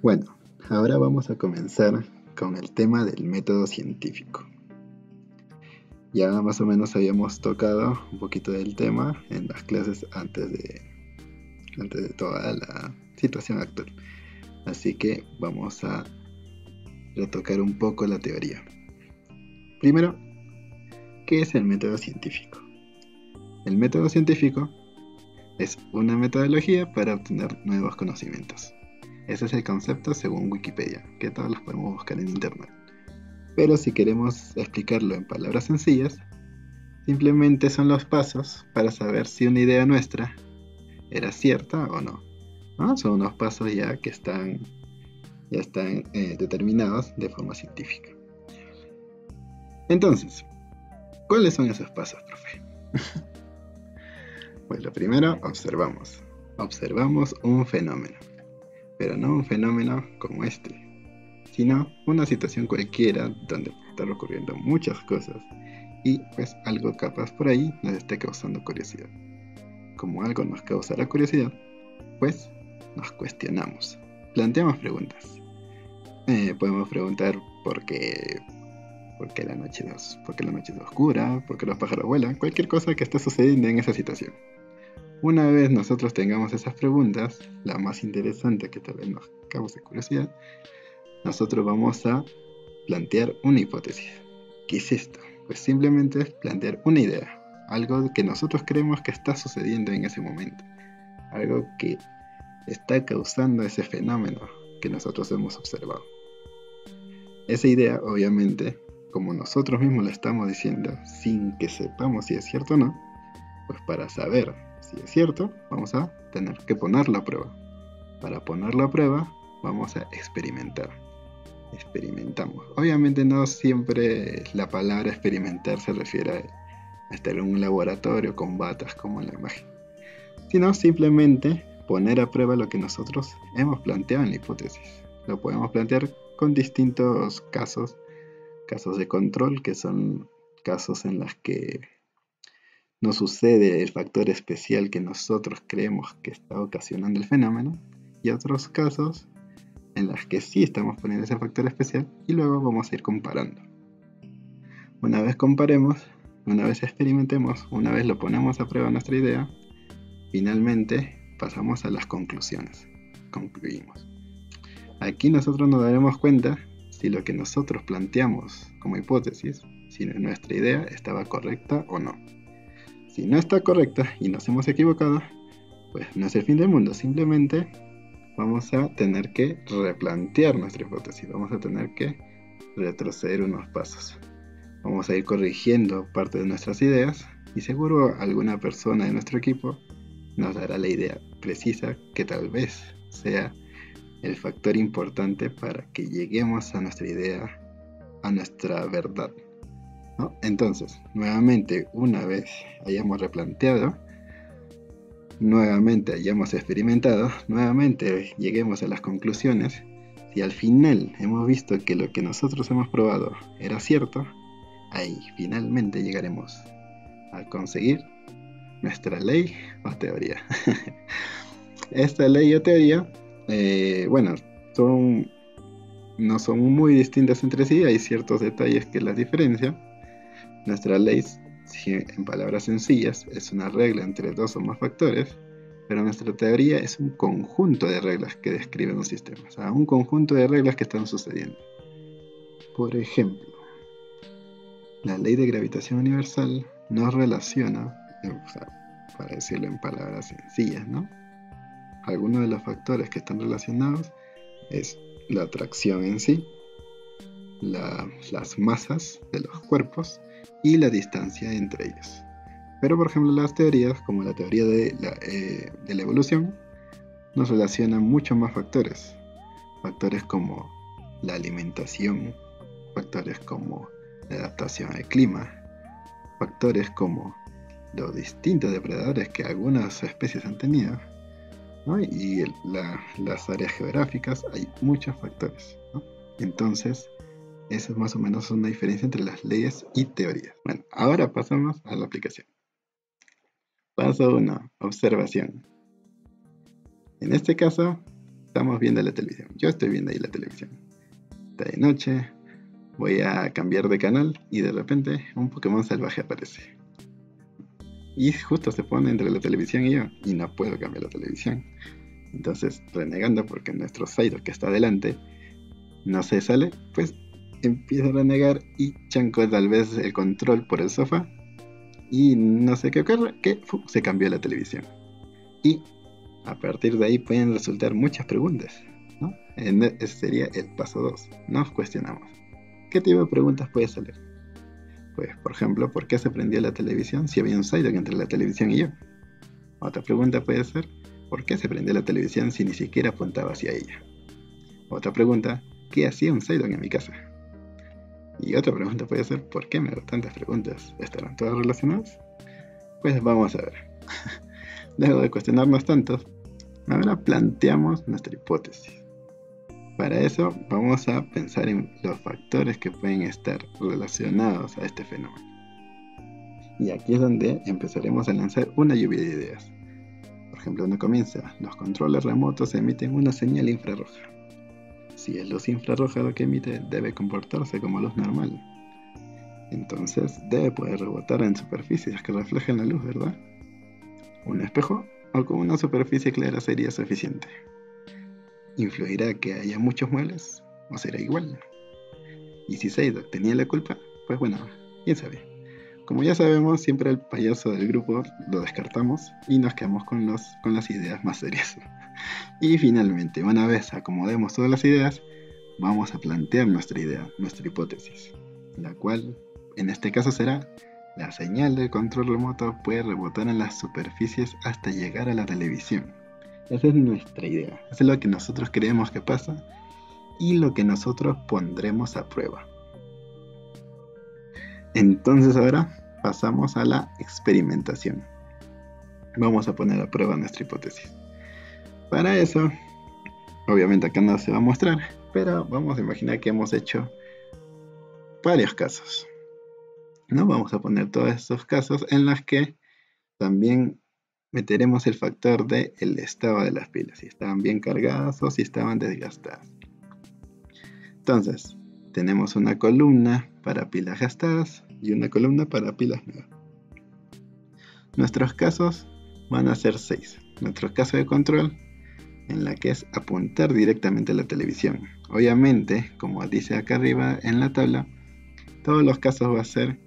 Bueno, ahora vamos a comenzar con el tema del método científico. Ya más o menos habíamos tocado un poquito del tema en las clases antes de toda la situación actual. Así que vamos a retocar un poco la teoría. Primero, ¿qué es el método científico? El método científico es una metodología para obtener nuevos conocimientos. Ese es el concepto según Wikipedia, que todos los podemos buscar en internet. Pero si queremos explicarlo en palabras sencillas, simplemente son los pasos para saber si una idea nuestra era cierta o no. ¿No? Son unos pasos ya que están determinados de forma científica. Entonces, ¿cuáles son esos pasos, profe? Pues lo primero, observamos. Observamos un fenómeno. Pero no un fenómeno como este, sino una situación cualquiera donde están ocurriendo muchas cosas y pues algo capaz por ahí nos esté causando curiosidad. Como algo nos causará curiosidad, pues nos cuestionamos, planteamos preguntas. Podemos preguntar por qué la noche es oscura, por qué los pájaros vuelan, cualquier cosa que esté sucediendo en esa situación. Una vez nosotros tengamos esas preguntas, la más interesante que tal vez nos cause curiosidad, nosotros vamos a plantear una hipótesis. ¿Qué es esto? Pues simplemente es plantear una idea, algo que nosotros creemos que está sucediendo en ese momento, algo que está causando ese fenómeno que nosotros hemos observado. Esa idea, obviamente, como nosotros mismos la estamos diciendo, sin que sepamos si es cierto o no, pues para saber si es cierto, vamos a tener que ponerlo a prueba. Para ponerlo a prueba, vamos a experimentar. Experimentamos. Obviamente no siempre la palabra experimentar se refiere a estar en un laboratorio con batas como en la imagen, sino simplemente poner a prueba lo que nosotros hemos planteado en la hipótesis. Lo podemos plantear con distintos casos de control, que son casos en los que no sucede el factor especial que nosotros creemos que está ocasionando el fenómeno, y otros casos en los que sí estamos poniendo ese factor especial y luego vamos a ir comparando. Una vez comparemos, una vez experimentemos, una vez lo ponemos a prueba nuestra idea, finalmente pasamos a las conclusiones. Concluimos. Aquí nosotros nos daremos cuenta si lo que nosotros planteamos como hipótesis, si nuestra idea estaba correcta o no. Si no está correcta y nos hemos equivocado, pues no es el fin del mundo, simplemente vamos a tener que replantear nuestra hipótesis, vamos a tener que retroceder unos pasos. Vamos a ir corrigiendo parte de nuestras ideas y seguro alguna persona de nuestro equipo nos dará la idea precisa que tal vez sea el factor importante para que lleguemos a nuestra idea, a nuestra verdad, ¿no? Entonces, nuevamente, una vez hayamos replanteado, nuevamente hayamos experimentado, nuevamente lleguemos a las conclusiones, si al final hemos visto que lo que nosotros hemos probado era cierto, ahí finalmente llegaremos a conseguir nuestra ley o teoría. Esta ley o teoría, no son muy distintas entre sí, hay ciertos detalles que las diferencian. Nuestra ley, en palabras sencillas, es una regla entre dos o más factores, pero nuestra teoría es un conjunto de reglas que describen un sistema, o sea, un conjunto de reglas que están sucediendo. Por ejemplo, la ley de gravitación universal nos relaciona, para decirlo en palabras sencillas, ¿no? Algunos de los factores que están relacionados es la atracción en sí, las masas de los cuerpos y la distancia entre ellos. Pero por ejemplo las teorías, como la teoría de la evolución, nos relacionan muchos más factores. Factores como la alimentación, factores como la adaptación al clima, factores como los distintos depredadores que algunas especies han tenido, ¿no? Y las áreas geográficas, hay muchos factores, ¿no? Entonces, esa es más o menos una diferencia entre las leyes y teorías. Bueno, ahora pasamos a la aplicación. Paso 1, observación. En este caso, estamos viendo la televisión. Yo estoy viendo ahí la televisión. Está de noche, voy a cambiar de canal y de repente un Pokémon salvaje aparece. Y justo se pone entre la televisión y yo, y no puedo cambiar la televisión. Entonces, renegando porque nuestro Psyduck que está adelante no se sale, pues empiezo a renegar y chanco tal vez el control por el sofá. Y no sé qué ocurre, que se cambió la televisión. Y a partir de ahí pueden resultar muchas preguntas, ¿no? Ese sería el paso 2. Nos cuestionamos. ¿Qué tipo de preguntas puede salir? Pues, por ejemplo, ¿por qué se prendió la televisión si había un Psyduck entre la televisión y yo? Otra pregunta puede ser, ¿por qué se prendió la televisión si ni siquiera apuntaba hacia ella? Otra pregunta, ¿qué hacía un Psyduck en mi casa? Y otra pregunta puede ser, ¿por qué me hago tantas preguntas? ¿Estarán todas relacionadas? Pues vamos a ver. Luego de cuestionarnos tanto, ahora planteamos nuestra hipótesis. Para eso vamos a pensar en los factores que pueden estar relacionados a este fenómeno. Y aquí es donde empezaremos a lanzar una lluvia de ideas. Por ejemplo, uno comienza, los controles remotos emiten una señal infrarroja. Si es luz infrarroja lo que emite, debe comportarse como luz normal. Entonces debe poder rebotar en superficies que reflejen la luz, ¿verdad? ¿Un espejo o con una superficie clara sería suficiente? ¿Influirá que haya muchos muebles o será igual? Y si Psyduck tenía la culpa, pues bueno, quién sabe. Como ya sabemos, siempre el payaso del grupo lo descartamos y nos quedamos con las ideas más serias. Y finalmente, una vez acomodemos todas las ideas, vamos a plantear nuestra idea, nuestra hipótesis, la cual en este caso será: la señal del control remoto puede rebotar en las superficies hasta llegar a la televisión. Esa es nuestra idea, eso es lo que nosotros creemos que pasa y lo que nosotros pondremos a prueba. Entonces ahora pasamos a la experimentación. Vamos a poner a prueba nuestra hipótesis. Para eso, obviamente acá no se va a mostrar, pero vamos a imaginar que hemos hecho varios casos. ¿No? Vamos a poner todos estos casos en los que también meteremos el factor del estado de las pilas, si estaban bien cargadas o si estaban desgastadas. Entonces, tenemos una columna para pilas gastadas y una columna para pilas nuevas. Nuestros casos van a ser 6. Nuestro caso de control, en la que es apuntar directamente a la televisión. Obviamente, como dice acá arriba en la tabla, todos los casos va a ser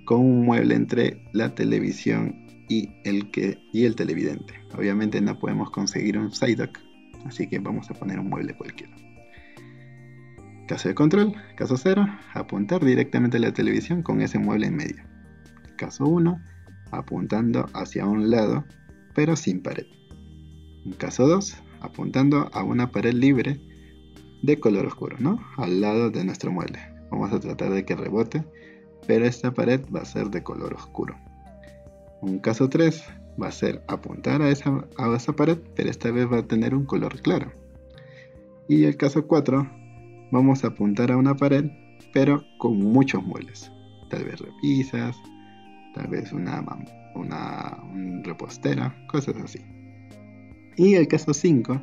con un mueble entre la televisión y el televidente. Obviamente no podemos conseguir un Psyduck, así que vamos a poner un mueble cualquiera. Caso de control, caso 0, apuntar directamente a la televisión con ese mueble en medio. Caso 1, apuntando hacia un lado, pero sin pared. Caso 2, apuntando a una pared libre de color oscuro, ¿no? Al lado de nuestro mueble. Vamos a tratar de que rebote, pero esta pared va a ser de color oscuro. Un caso 3 va a ser apuntar a esa pared, pero esta vez va a tener un color claro. Y el caso 4, vamos a apuntar a una pared, pero con muchos muebles. Tal vez repisas, tal vez una repostera, cosas así. Y el caso 5,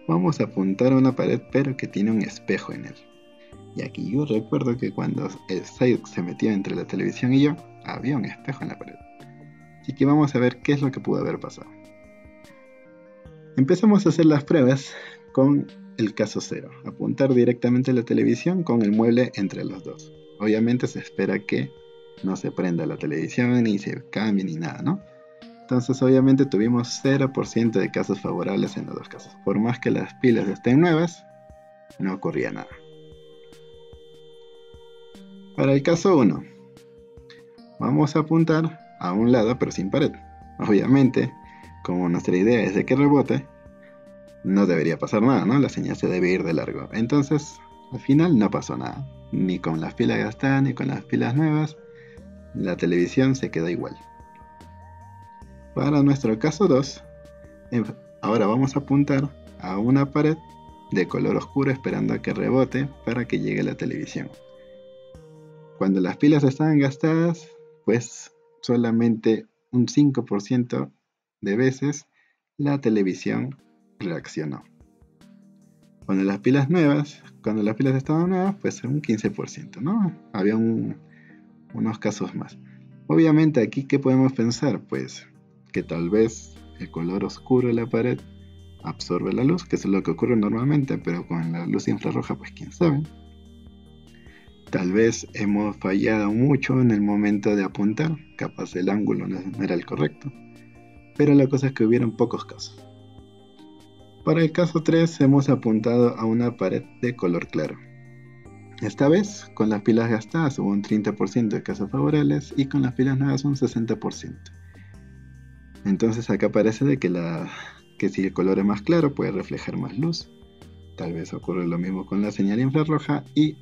vamos a apuntar a una pared, pero que tiene un espejo en él. Y aquí yo recuerdo que cuando el Psyduck se metió entre la televisión y yo, había un espejo en la pared. Así que vamos a ver qué es lo que pudo haber pasado. Empezamos a hacer las pruebas con el caso 0. Apuntar directamente a la televisión con el mueble entre los dos. Obviamente se espera que no se prenda la televisión, ni se cambie, ni nada, ¿no? Entonces obviamente tuvimos 0% de casos favorables en los dos casos. Por más que las pilas estén nuevas, no ocurría nada. Para el caso 1, vamos a apuntar a un lado pero sin pared. Obviamente, como nuestra idea es de que rebote, no debería pasar nada, ¿no? La señal se debe ir de largo. Entonces, al final no pasó nada. Ni con las pilas gastadas, ni con las pilas nuevas. La televisión se quedó igual. Para nuestro caso 2, ahora vamos a apuntar a una pared de color oscuro esperando a que rebote para que llegue la televisión. Cuando las pilas estaban gastadas, pues solamente un 5% de veces la televisión reaccionó. Cuando las pilas estaban nuevas, pues un 15%, ¿no? Había unos casos más. Obviamente aquí, ¿qué podemos pensar? Pues que tal vez el color oscuro de la pared absorbe la luz, que es lo que ocurre normalmente, pero con la luz infrarroja, pues quién sabe. Tal vez hemos fallado mucho en el momento de apuntar, capaz el ángulo no era el correcto, pero la cosa es que hubieron pocos casos. Para el caso 3 hemos apuntado a una pared de color claro. Esta vez, con las pilas gastadas hubo un 30% de casos favorables y con las pilas nuevas un 60%. Entonces acá parece de que si el color es más claro puede reflejar más luz. Tal vez ocurre lo mismo con la señal infrarroja y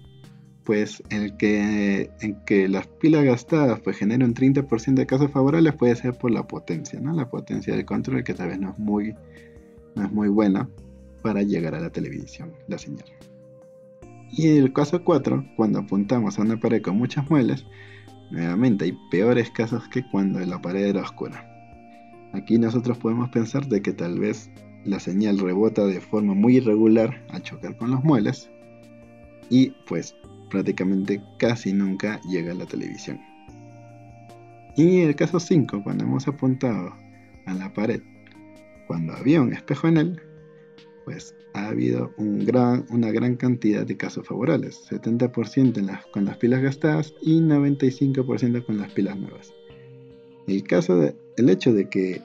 pues en que las pilas gastadas pues generen un 30% de casos favorables puede ser por la potencia, ¿no? La potencia del control que tal vez no es muy buena para llegar a la televisión, la señal. Y en el caso 4, cuando apuntamos a una pared con muchas muelas, nuevamente hay peores casos que cuando la pared era oscura. Aquí nosotros podemos pensar de que tal vez la señal rebota de forma muy irregular al chocar con los muebles y pues prácticamente casi nunca llega a la televisión. Y en el caso 5, cuando hemos apuntado a la pared, cuando había un espejo en él, pues ha habido una gran cantidad de casos favorables, 70% con las pilas gastadas y 95% con las pilas nuevas. El hecho de que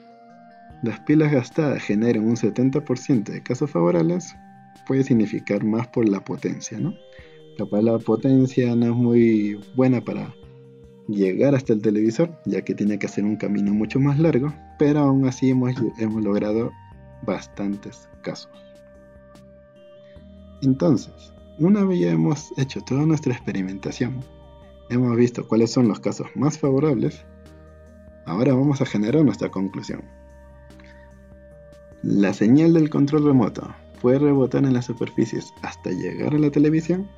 las pilas gastadas generen un 70% de casos favorables puede significar más por la potencia, ¿no? Capaz la potencia no es muy buena para llegar hasta el televisor, ya que tiene que hacer un camino mucho más largo, pero aún así hemos logrado bastantes casos. Entonces, una vez ya hemos hecho toda nuestra experimentación, hemos visto cuáles son los casos más favorables, ahora vamos a generar nuestra conclusión. ¿La señal del control remoto puede rebotar en las superficies hasta llegar a la televisión?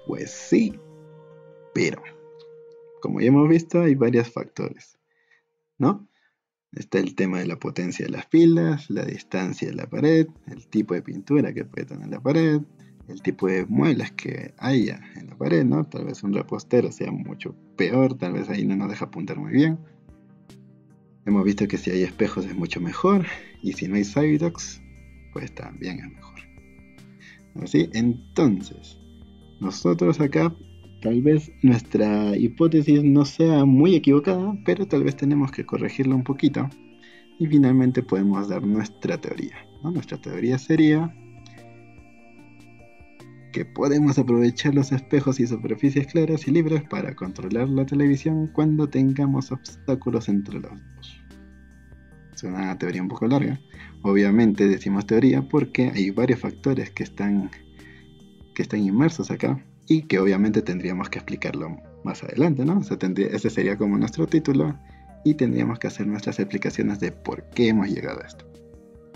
Pues sí, pero como ya hemos visto hay varios factores, ¿no? Está el tema de la potencia de las pilas, la distancia de la pared, el tipo de pintura que puede tener la pared, el tipo de muelas que haya en la pared, ¿no? Tal vez un repostero sea mucho peor, tal vez ahí no nos deja apuntar muy bien. Hemos visto que si hay espejos es mucho mejor, y si no hay Cydox, pues también es mejor. ¿Así? Entonces, nosotros acá, tal vez nuestra hipótesis no sea muy equivocada, pero tal vez tenemos que corregirla un poquito. Y finalmente podemos dar nuestra teoría, ¿no? Nuestra teoría sería que podemos aprovechar los espejos y superficies claras y libres para controlar la televisión cuando tengamos obstáculos entre los dos. Es una teoría un poco larga. Obviamente decimos teoría porque hay varios factores que están inmersos acá y que obviamente tendríamos que explicarlo más adelante, ¿no? O sea, ese sería como nuestro título y tendríamos que hacer nuestras explicaciones de por qué hemos llegado a esto,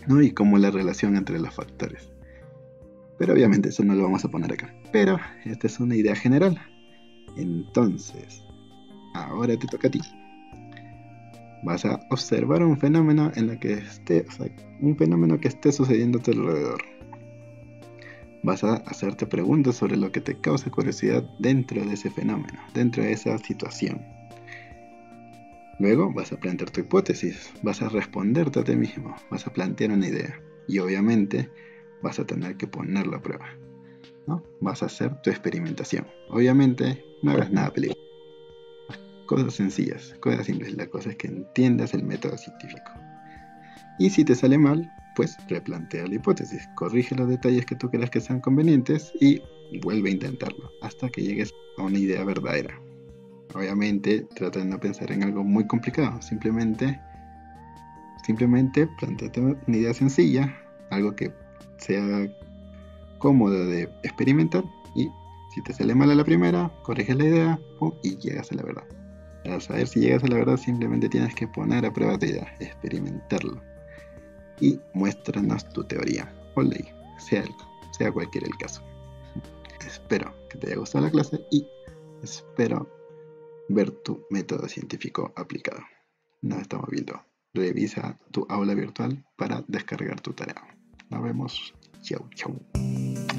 ¿no? Y cómo la relación entre los factores. Pero obviamente eso no lo vamos a poner acá. Pero esta es una idea general. Entonces, ahora te toca a ti. Vas a observar un fenómeno un fenómeno que esté sucediendo a tu alrededor. Vas a hacerte preguntas sobre lo que te causa curiosidad dentro de ese fenómeno, dentro de esa situación. Luego vas a plantear tu hipótesis, vas a responderte a ti mismo, vas a plantear una idea y obviamente vas a tener que ponerlo a prueba, ¿no? Vas a hacer tu experimentación. Obviamente no hagas nada peligroso. Cosas sencillas, cosas simples. La cosa es que entiendas el método científico. Y si te sale mal, pues replantea la hipótesis, corrige los detalles que tú creas que sean convenientes y vuelve a intentarlo hasta que llegues a una idea verdadera. Obviamente trata de no pensar en algo muy complicado, simplemente planteate una idea sencilla, algo que sea cómodo de experimentar y si te sale mal a la primera, corriges la idea y llegas a la verdad. Para saber si llegas a la verdad simplemente tienes que poner a prueba tu idea, experimentarlo y muéstranos tu teoría o ley, sea cualquiera el caso. Espero que te haya gustado la clase y espero ver tu método científico aplicado. Nos estamos viendo. Revisa tu aula virtual para descargar tu tarea. Nos vemos. Chau, chau.